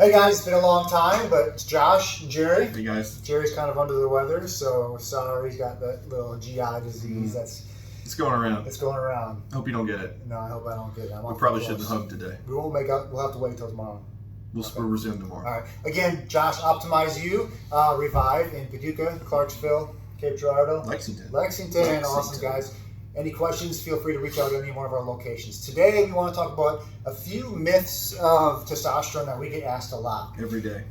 Hey guys, it's been a long time, but it's Josh and Jerry. Hey guys. Jerry's kind of under the weather, so sorry. He's got that little GI disease It's going around. It's going around. Hope you don't get it. No, I hope I don't get it. We probably shouldn't hug today. We won't make up. We'll have to wait until tomorrow. We'll resume tomorrow. All right. Again, Josh, Optimize You, Revive in Paducah, Clarksville, Cape Girardeau, Lexington. Awesome, guys. Any questions, feel free to reach out to any one of our locations. Today, we want to talk about a few myths of testosterone that we get asked a lot. Every day.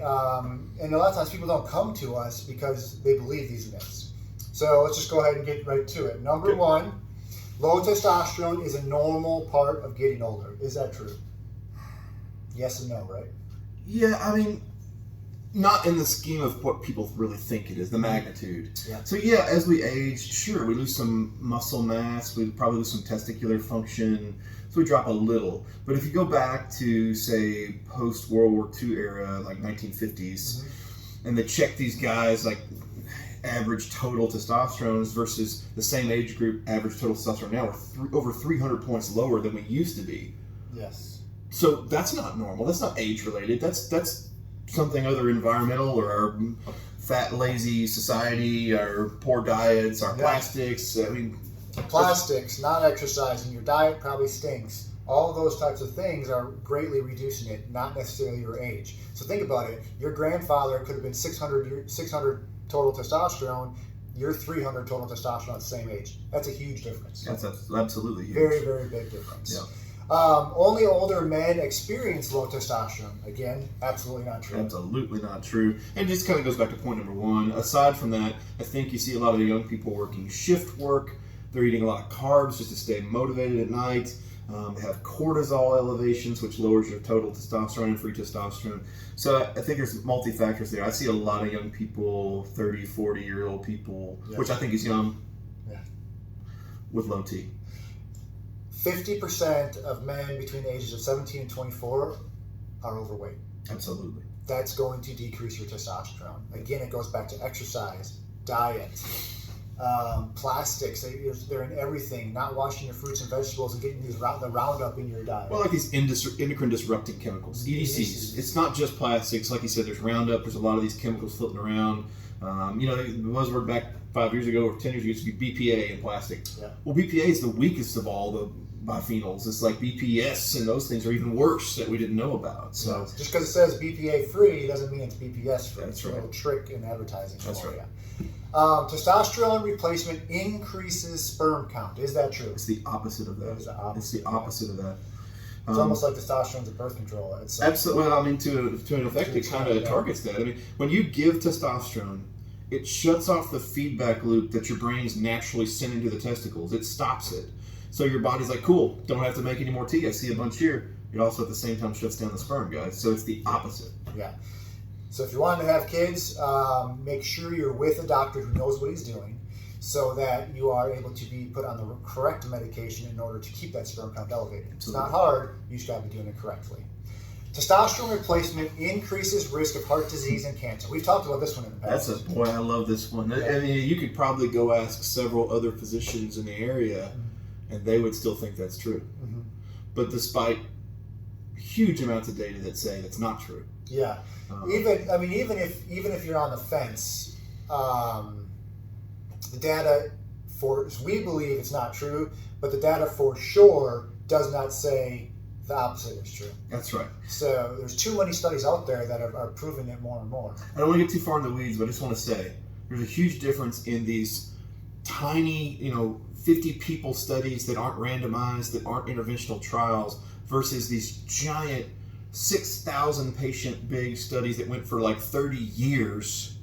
And a lot of times people don't come to us because they believe these myths. So let's just go ahead and get right to it. Number one, low testosterone is a normal part of getting older. Is that true? Yes and no, right? Yeah, I mean, not in the scheme of what people really think it is, the magnitude. Yeah. So yeah, as we age, sure, we lose some muscle mass, we probably lose some testicular function, so we drop a little. But if you go back to, say, post-World War II era, like 1950s, and they check these guys, like average total testosterone versus the same age group, average total testosterone now, we're over 300 points lower than we used to be. Yes. So that's not normal. That's not age-related. That's something other environmental or our fat, lazy society, our poor diets, our plastics. I mean, plastics, not exercising, your diet probably stinks. All those types of things are greatly reducing it, not necessarily your age. So think about it. Your grandfather could have been 600 total testosterone. You're 300 total testosterone at the same age. That's a huge difference. That's absolutely huge. Very, very big difference. Yeah. Only older men experience low testosterone. Again, absolutely not true. Absolutely not true. And it just kind of goes back to point number one. Aside from that, I think you see a lot of the young people working shift work. They're eating a lot of carbs just to stay motivated at night. They have cortisol elevations, which lowers your total testosterone and free testosterone. So I think there's multi-factors there. I see a lot of young people, 30, 40-year-old people, which I think is young, with low T. 50% of men between the ages of 17 and 24 are overweight. Absolutely. That's going to decrease your testosterone. Again, it goes back to exercise, diet, plastics. They're in everything. Not washing your fruits and vegetables and getting the Roundup in your diet. Well, like these endocrine disrupting chemicals, EDCs. It's not just plastics. Like you said, there's Roundup. There's a lot of these chemicals floating around. The buzzword back 5 years ago or 10 years ago used to be BPA in plastic. Yeah. Well, BPA is the weakest of all the biphenyls. It's like BPS, and those things are even worse that we didn't know about. So just because it says BPA free doesn't mean it's BPS free. That's it's right. A little trick in advertising. That's right. Testosterone replacement increases sperm count. Is that true? It's the opposite of that. It's the opposite of that. It's almost like testosterone's a birth control. Absolutely. Well, I mean, to an effect, it kind of targets that. I mean, when you give testosterone, it shuts off the feedback loop that your brain's naturally sending to the testicles. It stops it. So your body's like, cool, don't have to make any more T. I see a bunch here. It also at the same time shuts down the sperm, guys. So it's the opposite. Yeah. So if you're wanting to have kids, make sure you're with a doctor who knows what he's doing so that you are able to be put on the correct medication in order to keep that sperm count elevated. It's not hard. You just got to be doing it correctly. Testosterone replacement increases risk of heart disease and cancer. We've talked about this one in the past. I love this one. I mean, you could probably go ask several other physicians in the area, and they would still think that's true. Mm-hmm. But despite huge amounts of data that say that's not true. Yeah. Even if you're on the fence, the data we believe it's not true, but the data for sure does not say the opposite is true. That's right. So there's too many studies out there that are proving it more and more. I don't want to get too far in the weeds, but I just want to say there's a huge difference in these tiny, 50 people studies that aren't randomized, that aren't interventional trials, versus these giant 6,000 patient big studies that went for like 30 years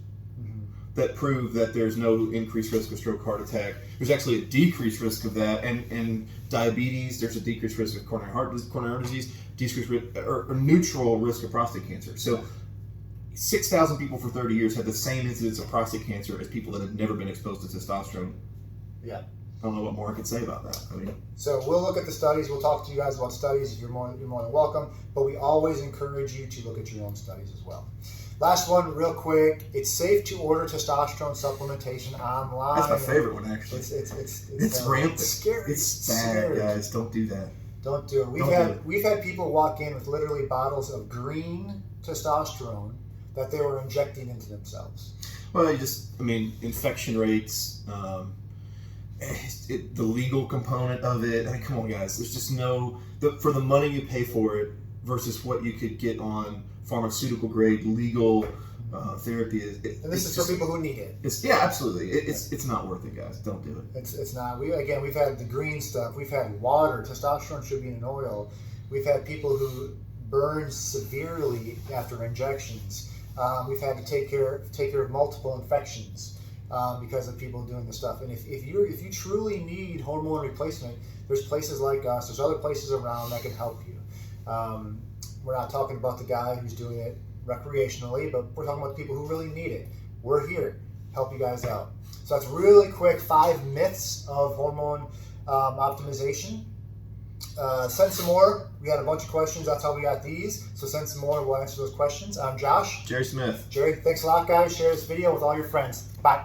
that prove that there's no increased risk of stroke, heart attack. There's actually a decreased risk of that, and diabetes. There's a decreased risk of coronary heart disease, decreased risk, or neutral risk of prostate cancer. So 6,000 people for 30 years had the same incidence of prostate cancer as people that had never been exposed to testosterone. Yeah. I don't know what more I could say about that. So we'll look at the studies. We'll talk to you guys about studies. You're more than welcome. But we always encourage you to look at your own studies as well. Last one, real quick. It's safe to order testosterone supplementation online. That's my favorite one, actually. It's rampant. It's scary. It's bad, guys. Don't do that. Don't do it. We've had people walk in with literally bottles of green testosterone that they were injecting into themselves. Well, infection rates, the legal component of it. I mean, come on, guys. There's just for the money you pay for it versus what you could get on pharmaceutical grade legal therapy. And this is for people who need it. Absolutely. It's not worth it, guys. Don't do it. It's not. We've had the green stuff. We've had water. Testosterone should be in an oil. We've had people who burn severely after injections. We've had to take care of multiple infections because of people doing this stuff. And if you truly need hormone replacement, there's places like us. There's other places around that can help you. We're not talking about the guy who's doing it recreationally, but we're talking about the people who really need it. We're here to help you guys out. So that's really quick 5 myths of hormone optimization. Send some more. We had a bunch of questions. That's how we got these. So send some more. We'll answer those questions. I'm Josh. Jerry Smith. Jerry, thanks a lot, guys. Share this video with all your friends. Bye.